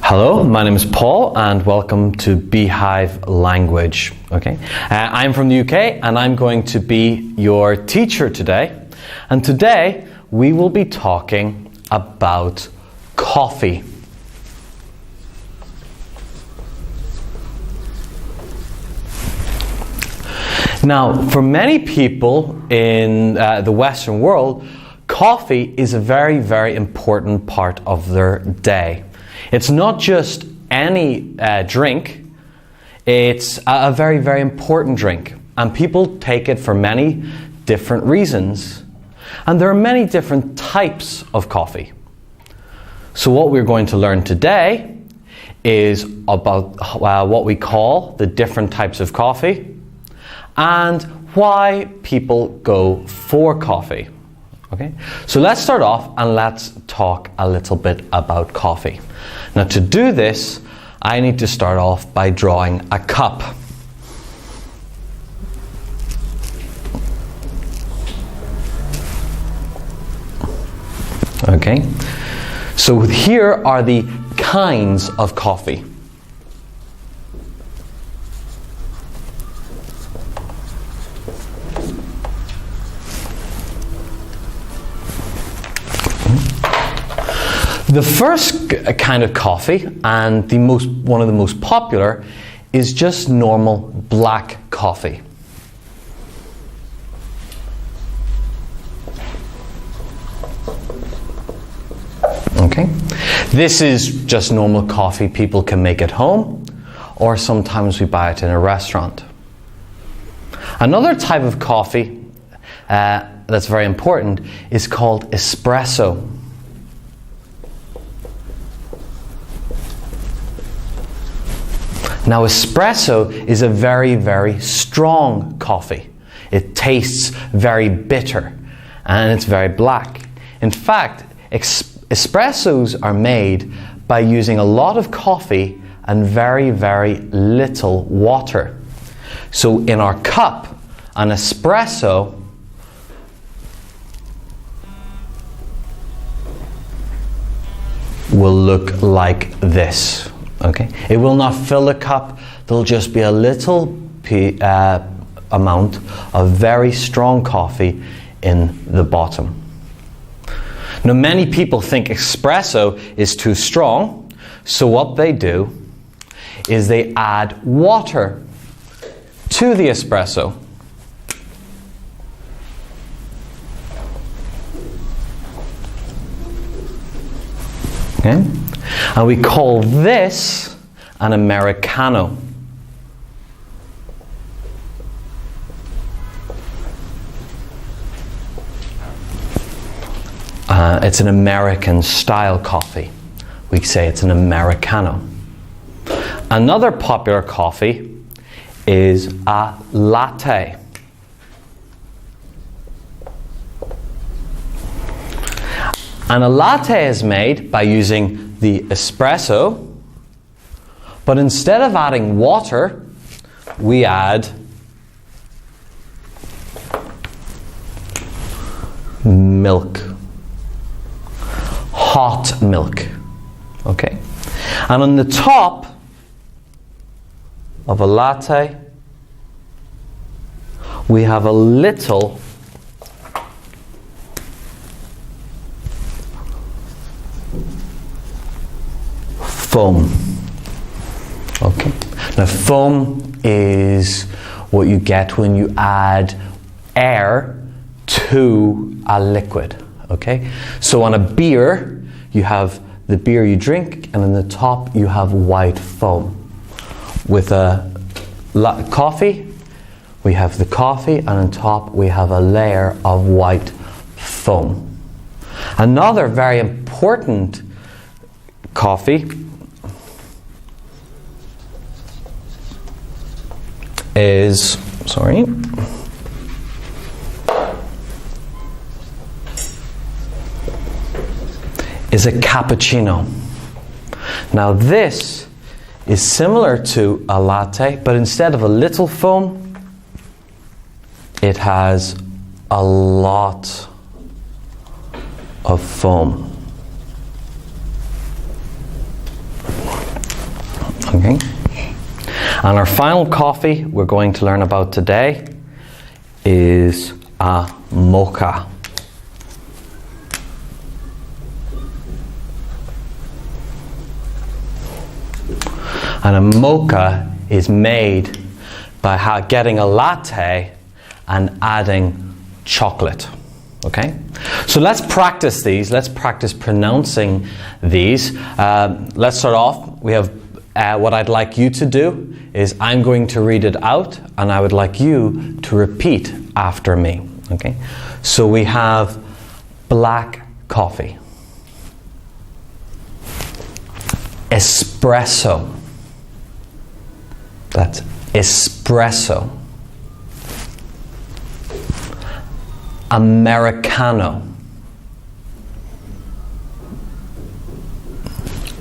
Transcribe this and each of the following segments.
Hello, my name is Paul and welcome to BeeHive Language. I'm from the UK and I'm going to be your teacher today. And today we will be talking about coffee. Now, for many people in the Western world, coffee is a very, very important part of their day. It's not just any drink, it's a very, very important drink. And people take it for many different reasons. And there are many different types of coffee. So what we're going to learn today is about what we call the different types of coffee and why people go for coffee. Okay, so let's start off and let's talk a little bit about coffee. Now, to do this, I need to start off by drawing a cup. Okay, so here are the kinds of coffee. The first kind of coffee, and one of the most popular, is just normal black coffee. Okay, this is just normal coffee people can make at home, or sometimes we buy it in a restaurant. Another type of coffee that's very important is called espresso. Now, espresso is a very, very strong coffee. It tastes very bitter and it's very black. In fact, espressos are made by using a lot of coffee and very, very little water. So in our cup, an espresso will look like this. Okay, it will not fill the cup. There'll just be a little amount of very strong coffee in the bottom. Now, many people think espresso is too strong, so what they do is they add water to the espresso. Okay? And we call this an Americano. It's an American style coffee. We say it's an Americano. Another popular coffee is a latte. And a latte is made by using the espresso, but instead of adding water, we add milk, hot milk. Okay, and on the top of a latte, we have a little foam. Okay. Now, foam is what you get when you add air to a liquid. Okay. So on a beer, you have the beer you drink, and on the top you have white foam. With a coffee, we have the coffee, and on top we have a layer of white foam. Another very important coffee is a cappuccino. Now, this is similar to a latte, but instead of a little foam, it has a lot of foam. Okay. And our final coffee we're going to learn about today is a mocha. And a mocha is made by getting a latte and adding chocolate. Okay? So let's practice these. Let's practice pronouncing these. Let's start off. We have what I'd like you to do is I'm going to read it out and I would like you to repeat after me. Okay? So we have black coffee. Espresso. That's espresso. Americano.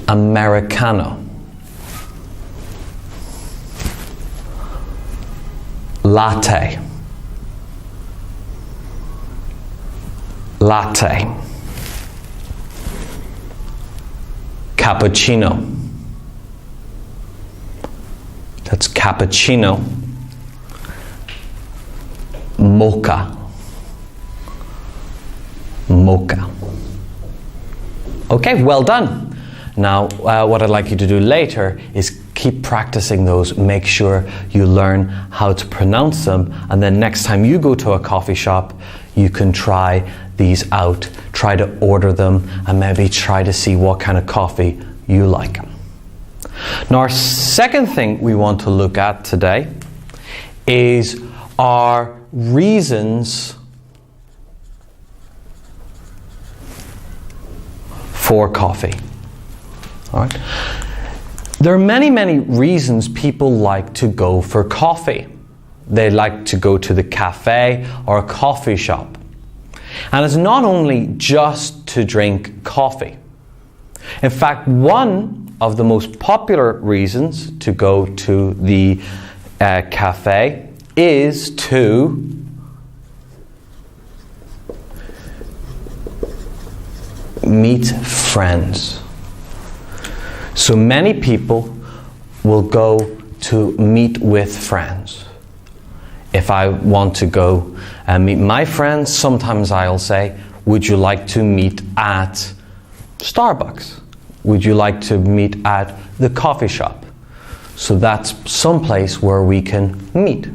Americano. Latte. Latte. Cappuccino. That's cappuccino. Mocha. Mocha. Okay, well done. Now, what I'd like you to do later is keep practicing those. Make sure you learn how to pronounce them, and then next time you go to a coffee shop, you can try these out. Try to order them, and maybe try to see what kind of coffee you like. Now, our second thing we want to look at today is our reasons for coffee. All right. There are many, many reasons people like to go for coffee. They like to go to the cafe or a coffee shop. And it's not only just to drink coffee. In fact, one of the most popular reasons to go to the cafe is to meet friends. So many people will go to meet with friends. If I want to go and meet my friends, sometimes I'll say, would you like to meet at Starbucks? Would you like to meet at the coffee shop? So that's some place where we can meet.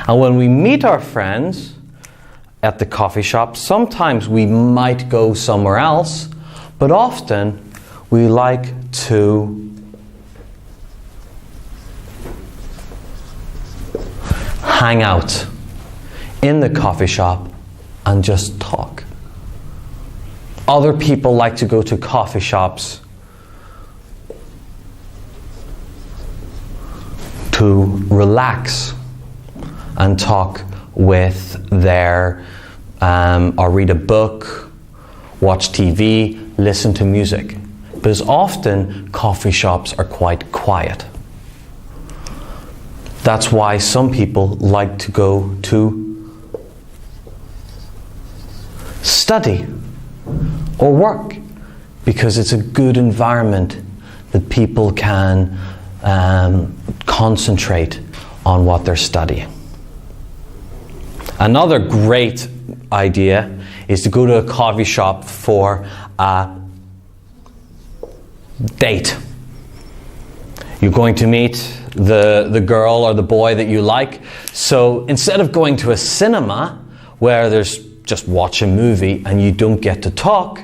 And when we meet our friends at the coffee shop, sometimes we might go somewhere else, but often we like to hang out in the coffee shop and just talk. Other people like to go to coffee shops to relax and talk with their, or read a book, watch TV, listen to music. Because often coffee shops are quite quiet. That's why some people like to go to study or work, because it's a good environment that people can concentrate on what they're studying. Another great idea is to go to a coffee shop for a date. You're going to meet the girl or the boy that you like. So instead of going to a cinema where there's just watch a movie and you don't get to talk,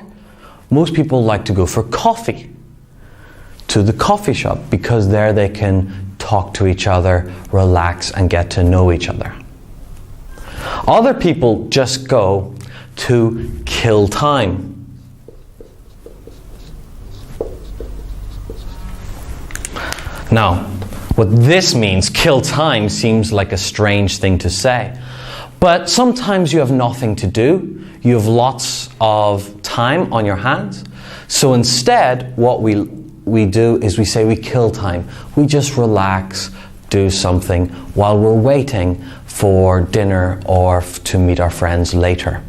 most people like to go for coffee to the coffee shop, because there they can talk to each other, relax, and get to know each other. Other people just go to kill time. Now, what this means, kill time, seems like a strange thing to say. But sometimes you have nothing to do. You have lots of time on your hands. So instead, what we do is we say we kill time. We just relax, do something while we're waiting for dinner or to meet our friends later.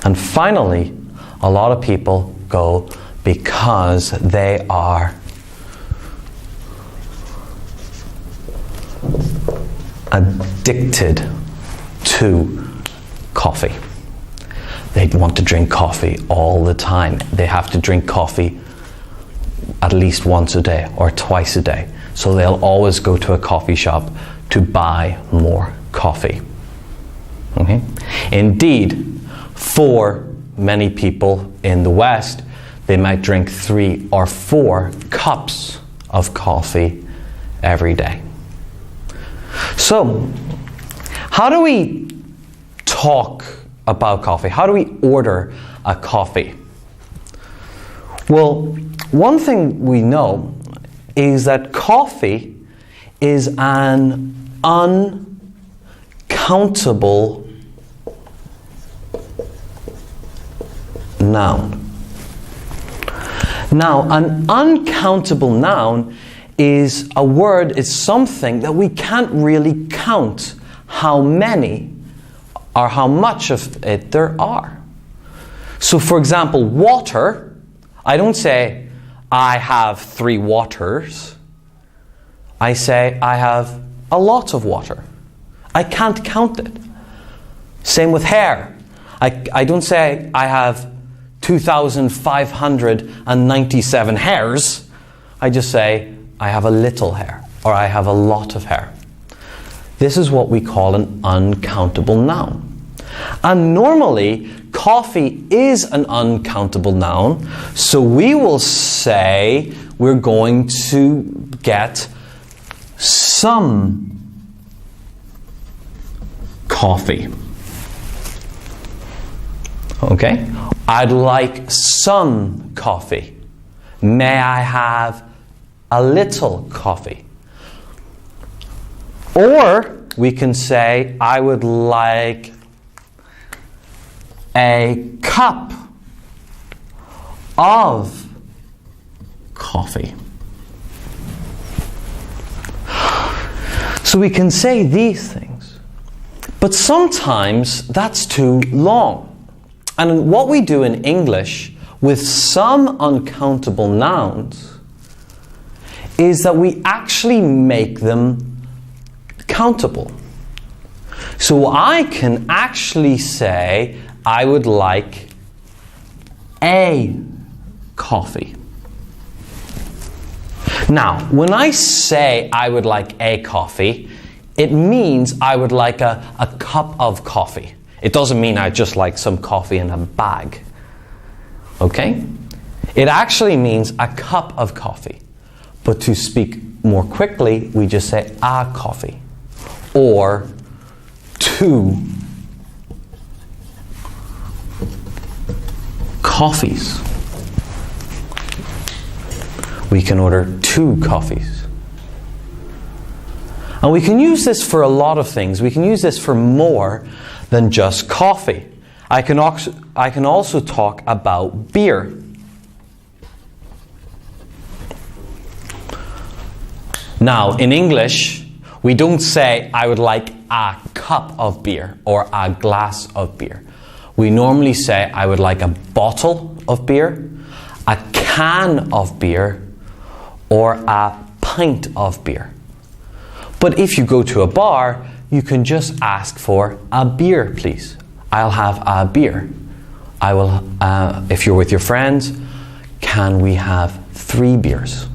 And finally, a lot of people go because they are addicted to coffee. They want to drink coffee all the time. They have to drink coffee at least once a day or twice a day. So they'll always go to a coffee shop to buy more coffee. Okay? Indeed, for many people in the West, they might drink 3 or 4 cups of coffee every day. So, how do we talk about coffee? How do we order a coffee? Well, one thing we know is that coffee is an uncountable noun. Now, an uncountable noun is a word, is something that we can't really count how many or how much of it there are. So, for example, water, I don't say, I have 3 waters. I say, I have a lot of water. I can't count it. Same with hair. I don't say, I have 2,597 hairs. I just say, I have a little hair, or I have a lot of hair. This is what we call an uncountable noun. And normally, coffee is an uncountable noun, so we will say we're going to get some coffee. Okay? I'd like some coffee. May I have a little coffee? Or we can say, I would like a cup of coffee. So we can say these things, but sometimes that's too long. And what we do in English with some uncountable nouns is that we actually make them countable. So I can actually say, I would like a coffee. Now, when I say I would like a coffee, it means I would like a cup of coffee. It doesn't mean I just like some coffee in a bag. Okay? It actually means a cup of coffee. But to speak more quickly, we just say a coffee. Or 2 coffees. We can order 2 coffees. And we can use this for a lot of things. We can use this for more than just coffee. I can also talk about beer. Now, in English, we don't say, I would like a cup of beer or a glass of beer. We normally say, I would like a bottle of beer, a can of beer, or a pint of beer. But if you go to a bar, you can just ask for a beer, please. I'll have a beer. I will, if you're with your friends, can we have 3 beers?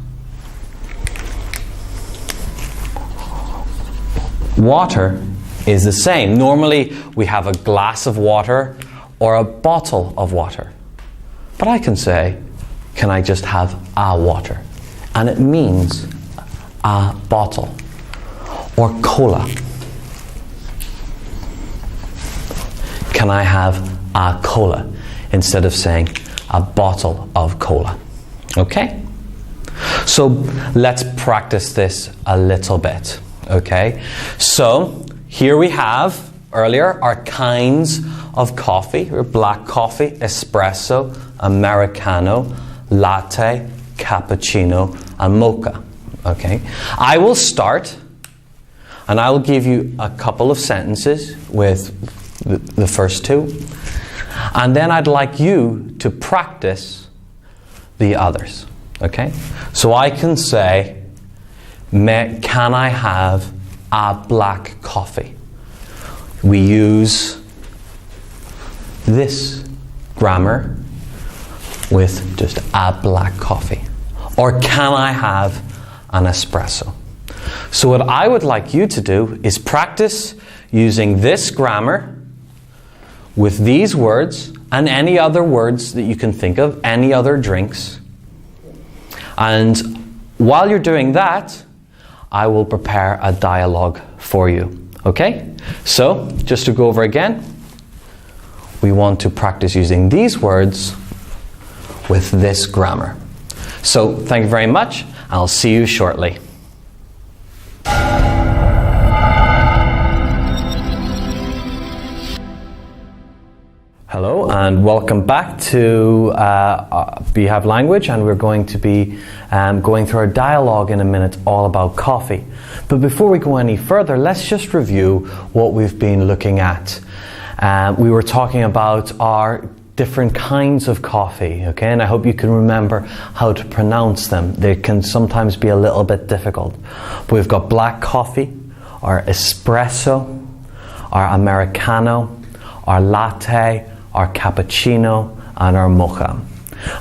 Water is the same. Normally, we have a glass of water or a bottle of water. But I can say, can I just have a water? And it means a bottle. Or cola. Can I have a cola? Instead of saying a bottle of cola. Okay? So let's practice this a little bit. Okay? So here we have earlier our kinds of coffee. Black coffee, espresso, Americano, latte, cappuccino, and mocha. Okay? I will start and I will give you a couple of sentences with the first 2. And then I'd like you to practice the others. Okay? So I can say, can I have a black coffee. We use this grammar with just a black coffee. Or can I have an espresso? So what I would like you to do is practice using this grammar with these words and any other words that you can think of, any other drinks. And while you're doing that, I will prepare a dialogue for you. Okay? So, just to go over again, we want to practice using these words with this grammar. So, thank you very much. I'll see you shortly. Hello and welcome back to BeeHive Language, and we're going to be going through our dialogue in a minute all about coffee. But before we go any further, let's just review what we've been looking at. We were talking about our different kinds of coffee, okay? And I hope you can remember how to pronounce them. They can sometimes be a little bit difficult. But we've got black coffee, our espresso, our Americano, our latte, our cappuccino, and our mocha.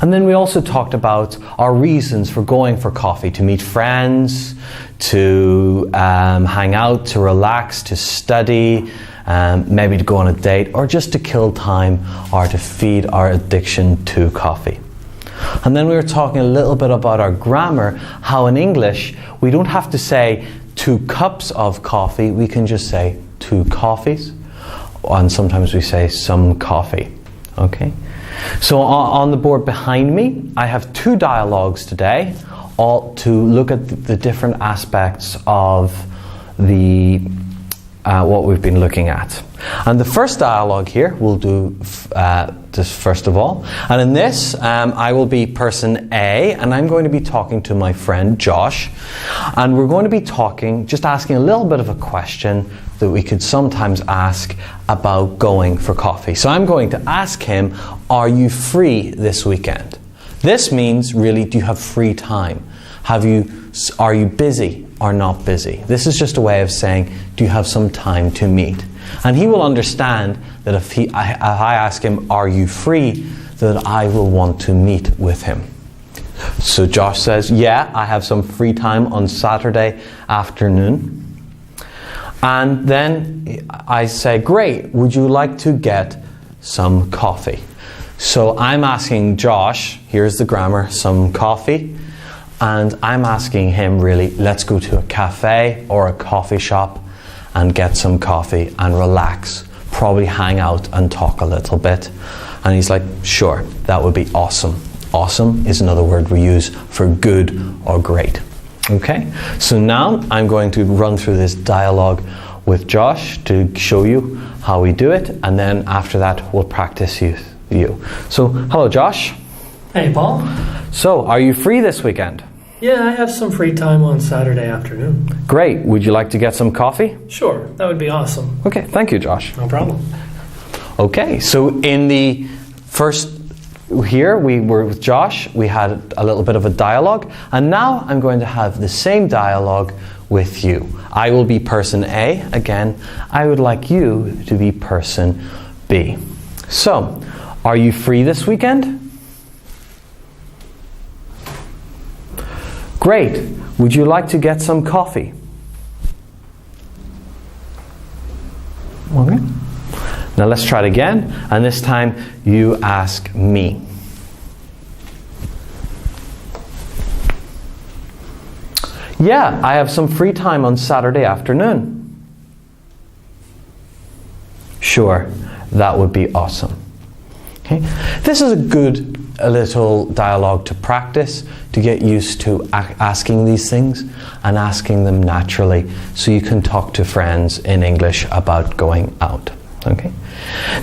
And then we also talked about our reasons for going for coffee: to meet friends, to hang out, to relax, to study, maybe to go on a date, or just to kill time or to feed our addiction to coffee. And then we were talking a little bit about our grammar, how in English we don't have to say 2 cups of coffee, we can just say 2 coffees. And sometimes we say some coffee. Okay? So on the board behind me, I have 2 dialogues today, all to look at the different aspects of the what we've been looking at. And the first dialogue here we'll do this first of all. And in this, I will be person A, and I'm going to be talking to my friend Josh. And we're going to be talking, just asking a little bit of a question that we could sometimes ask about going for coffee. So I'm going to ask him, are you free this weekend? This means really, do you have free time? Are you busy or not busy? This is just a way of saying, do you have some time to meet? And he will understand that if I ask him, are you free, that I will want to meet with him. So Josh says, yeah, I have some free time on Saturday afternoon. And then I say, great, would you like to get some coffee? So I'm asking Josh, here's the grammar, some coffee. And I'm asking him really, let's go to a cafe or a coffee shop and get some coffee and relax, probably hang out and talk a little bit. And he's like, sure, that would be awesome. Awesome is another word we use for good or great. Okay, so now I'm going to run through this dialogue with Josh to show you how we do it, and then after that we'll practice you. So, hello Josh. Hey Paul. So, are you free this weekend? Yeah, I have some free time on Saturday afternoon. Great. Would you like to get some coffee? Sure, that would be awesome. Okay, thank you Josh. No problem. Okay, so in the first here we were with Josh, we had a little bit of a dialogue, and now I'm going to have the same dialogue with you. I will be person A again. I would like you to be person B. So, are you free this weekend? Great. Would you like to get some coffee? Okay. Now let's try it again, and this time you ask me. Yeah, I have some free time on Saturday afternoon. Sure, that would be awesome. Okay. This is a little dialogue to practice, to get used to asking these things and asking them naturally, so you can talk to friends in English about going out. Okay.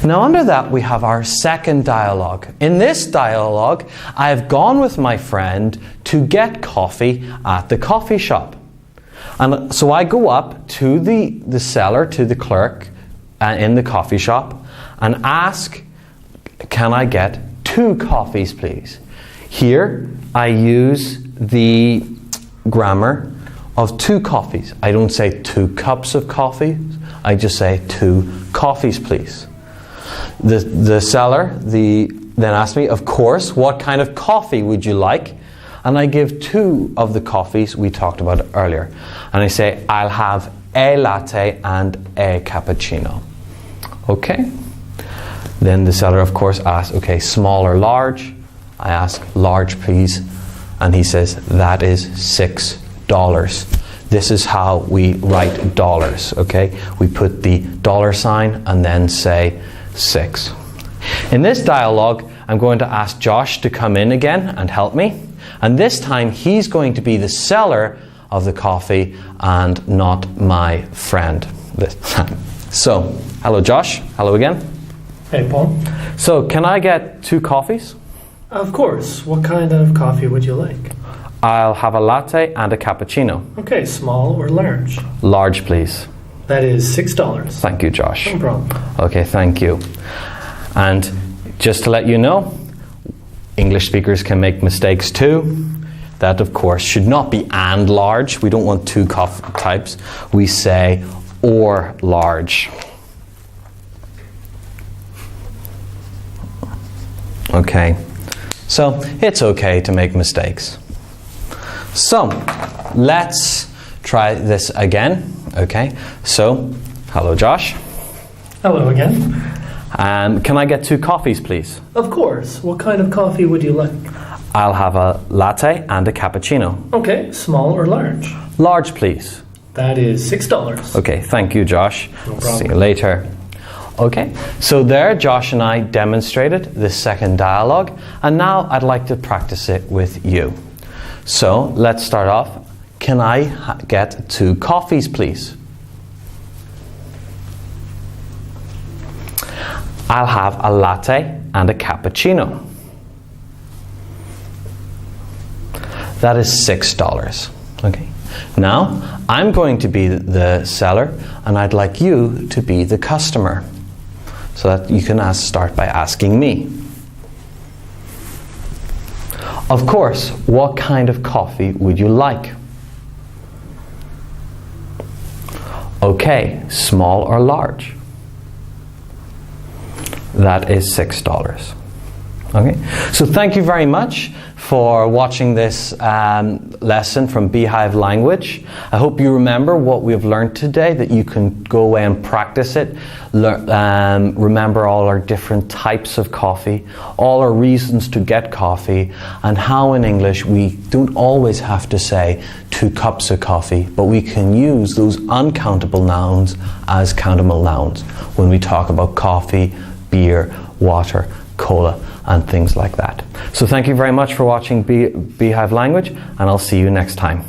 Now under that we have our second dialogue. In this dialogue, I have gone with my friend to get coffee at the coffee shop. And so I go up to the seller, to the clerk in the coffee shop, and ask, can I get 2 coffees please? Here I use the grammar of 2 coffees. I don't say 2 cups of coffee. I just say 2 coffees, please. The seller then asks me, of course, what kind of coffee would you like? And I give 2 of the coffees we talked about earlier. And I say, I'll have a latte and a cappuccino. Okay? Then the seller, of course, asks, okay, small or large? I ask, large, please. And he says, that is $6. This is how we write dollars, okay? We put the dollar sign and then say 6. In this dialogue, I'm going to ask Josh to come in again and help me. And this time, he's going to be the seller of the coffee and not my friend this time. So, hello Josh. Hello again. Hey, Paul. So, can I get 2 coffees? Of course. What kind of coffee would you like? I'll have a latte and a cappuccino. Okay, small or large? Large, please. That is $6. Thank you, Josh. No problem. Okay, thank you. And just to let you know, English speakers can make mistakes too. That, of course, should not be and large. We don't want 2 coffee types. We say or large. Okay, so it's okay to make mistakes. So let's try this again. Okay, so hello Josh. Hello again. Can I get 2 coffees, please? Of course. What kind of coffee would you like? I'll have a latte and a cappuccino. Okay, small or large? Large, please. That is $6. Okay, thank you, Josh. No problem. See you later. Okay, so there Josh and I demonstrated the second dialogue, and now I'd like to practice it with you. So let's start off. Can I get 2 coffees, please? I'll have a latte and a cappuccino. That is $6. Okay. Now, I'm going to be the seller, and I'd like you to be the customer. So that you can start by asking me. Of course, what kind of coffee would you like? Okay, small or large? That is $6. Okay, so thank you very much for watching this lesson from BeeHive Language. I hope you remember what we've learned today, that you can go away and practice it. Remember all our different types of coffee, all our reasons to get coffee, and how in English we don't always have to say 2 cups of coffee, but we can use those uncountable nouns as countable nouns when we talk about coffee, beer, water, cola, and things like that. So thank you very much for watching BeeHive Language, and I'll see you next time.